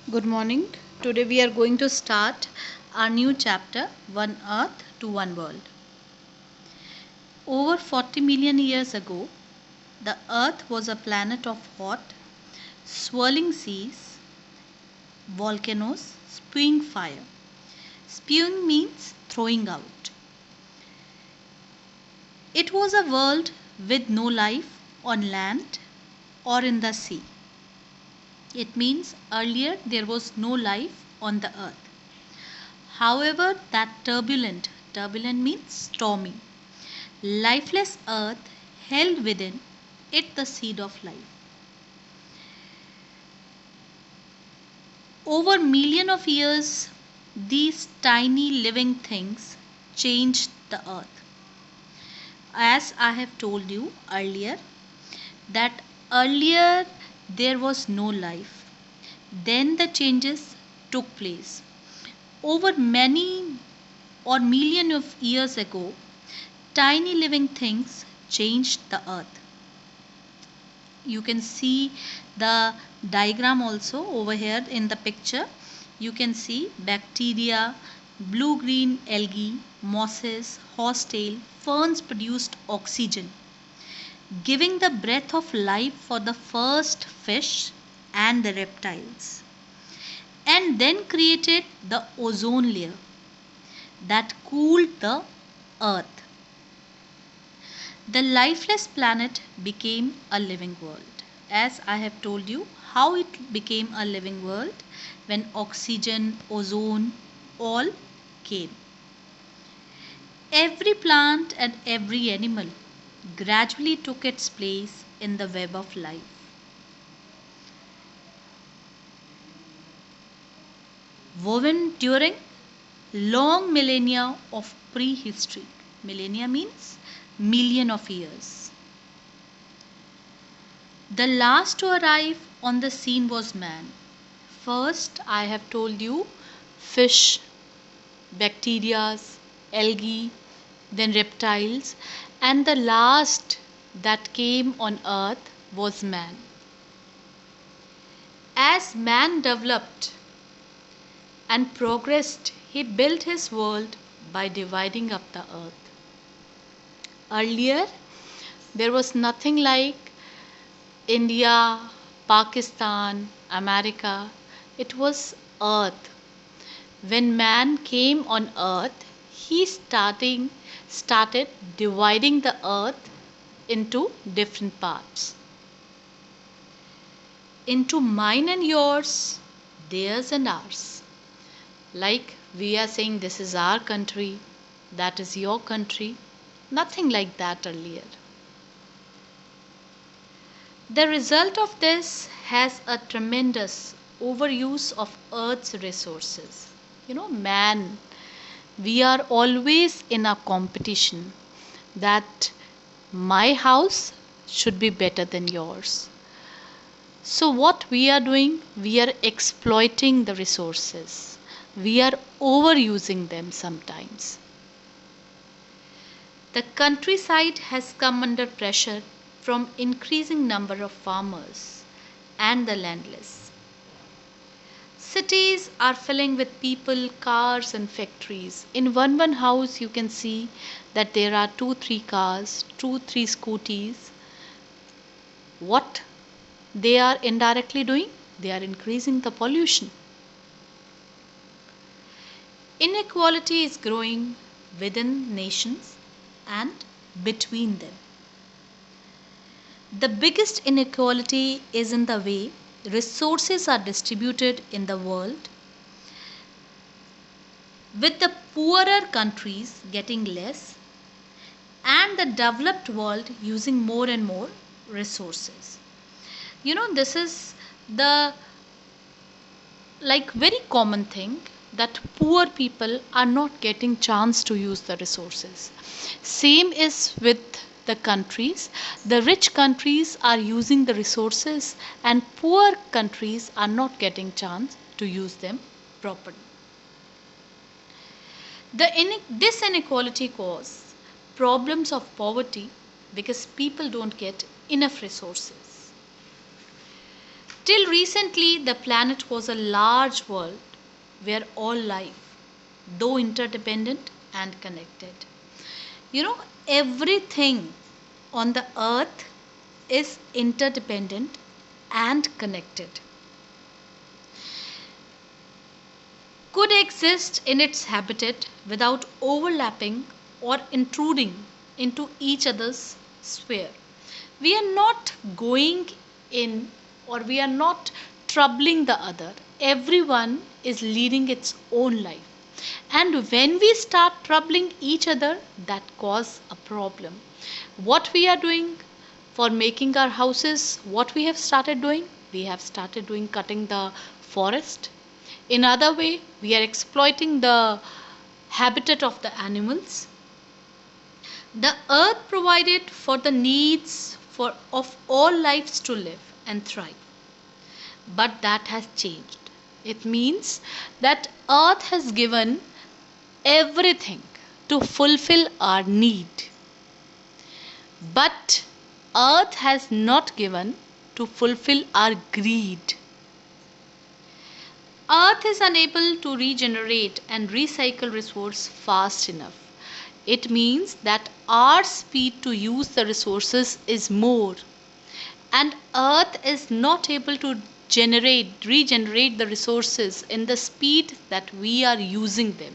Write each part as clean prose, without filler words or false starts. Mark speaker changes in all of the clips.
Speaker 1: Good morning. Today we are going to start our new chapter, One Earth to One World. Over 40 million years ago, the Earth was a planet of hot, swirling seas, volcanoes, spewing fire. Spewing means throwing out. It was a world with no life on land or in the sea. It means earlier there was no life on the earth. However, that turbulent means stormy, lifeless earth held within it the seed of life. Over million of years, these tiny living things changed the earth. As I have told you earlier, that earlier there was no life. Then the changes took place. Over many or million of years ago, tiny living things changed the earth. You can see the diagram also over here in the picture. You can see bacteria, blue green algae, mosses, horsetail, ferns produced oxygen, giving the breath of life for the first fish and the reptiles, and then created the ozone layer that cooled the earth. The lifeless planet became a living world. As I have told you, how it became a living world when oxygen, ozone, all came. Every plant and every animal gradually took its place in the web of life. Woven during long millennia of prehistory. Millennia means million of years. The last to arrive on the scene was man. First, I have told you, fish, bacteria, algae, then reptiles, and the last that came on earth was man. As man developed and progressed, he built his world by dividing up the earth. Earlier, there was nothing like India, Pakistan, America. It was earth. When man came on earth, he started dividing the earth into different parts. Into mine and yours, theirs and ours. Like we are saying, this is our country, that is your country. Nothing like that earlier. The result of this has a tremendous overuse of earth's resources. Man, we are always in a competition that my house should be better than yours. So what we are doing, we are exploiting the resources. We are overusing them sometimes. The countryside has come under pressure from increasing number of farmers and the landless. Cities are filling with people, cars and factories. In one house you can see that there are 2-3 cars, 2-3 scooties. What they are indirectly doing? They are increasing the pollution. Inequality is growing within nations and between them. The biggest inequality is in the way resources are distributed in the world, with the poorer countries getting less and the developed world using more and more resources. This is the very common thing, that poor people are not getting chance to use the resources. Same is with the countries. The rich countries are using the resources and poor countries are not getting chance to use them properly. This inequality causes problems of poverty because people don't get enough resources. Till recently, the planet was a large world where all life, though interdependent and connected. Everything on the earth is interdependent and connected, could exist in its habitat without overlapping or intruding into each other's sphere. We are not going in, or we are not troubling the other. Everyone is leading its own life. And when we start troubling each other, that causes a problem. What we are doing for making our houses, what we have started doing? We have started doing cutting the forest. In other way, we are exploiting the habitat of the animals. The earth provided for the needs of all lives to live and thrive. But that has changed. It means that earth has given everything to fulfill our need. But earth has not given to fulfill our greed. Earth is unable to regenerate and recycle resource fast enough. It means that our speed to use the resources is more, and earth is not able to regenerate the resources in the speed that we are using them.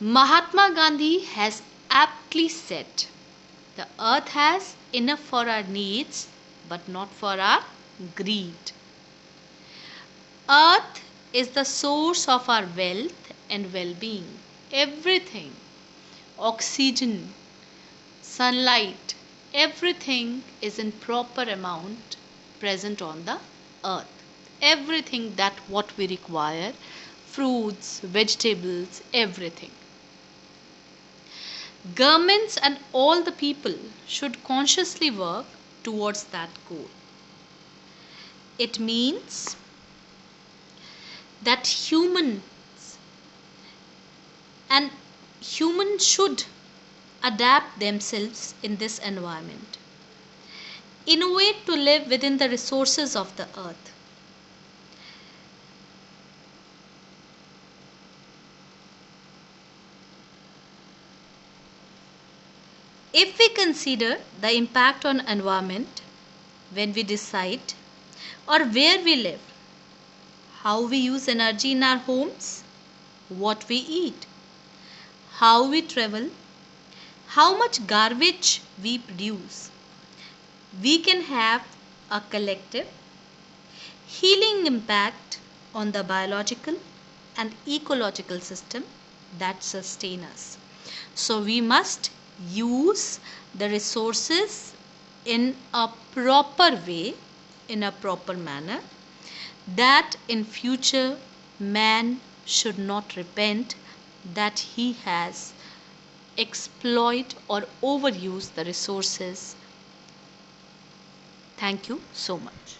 Speaker 1: Mahatma Gandhi has aptly said, the earth has enough for our needs but not for our greed. Earth is the source of our wealth and well-being. Everything, oxygen, sunlight, everything is in proper amount present on the earth. Everything that what we require, fruits, vegetables, everything. Governments and all the people should consciously work towards that goal. It means that humans should adapt themselves in this environment, innovate to live within the resources of the earth. If we consider the impact on environment when we decide or where we live, how we use energy in our homes, what we eat, how we travel, how much garbage we produce, we can have a collective healing impact on the biological and ecological system that sustain us. So we must use the resources in a proper way, in a proper manner, that in future man should not repent that he has exploit or overused the resources. Thank you so much.